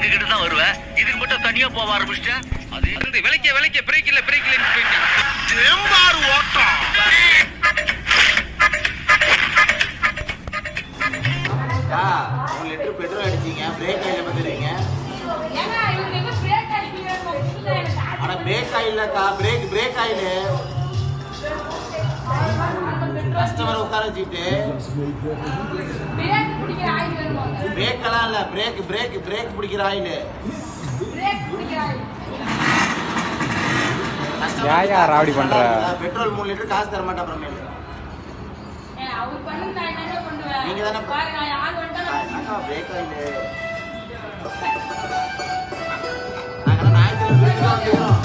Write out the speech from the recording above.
எங்க கிட்ட தான் வருவேன். இதுக்கு மட்டும் தனியா போக ஆரம்பிச்சிட்டேன். அது விலைக்க பிரேக் இல்ல போயிட்டு தேம்பாறு ஓட்டம். ஒரு லிட்டர் பெட்ரோல் அடிச்சீங்க, பிரேக் ஆயில் பத்துறீங்க. ஆனா பிரேக் ஆயில்லக்கா, பிரேக் ஆயில். கஸ்டமர் உட்கார வச்சுட்டு பிரேக் எல்லாம் இல்ல, பிரேக் பிடிக்கிற ஆயில். ராவடி பண்ற பெட்ரோல் 3 லிட்டர் காசு தர மாட்டேன். அப்புறமே நீங்க தானே பிரேக் ஆயில். நாங்கெல்லாம் ஞாயிற்றுக்கிழமை வீட்டுக்கு வந்துக்கிறோம்.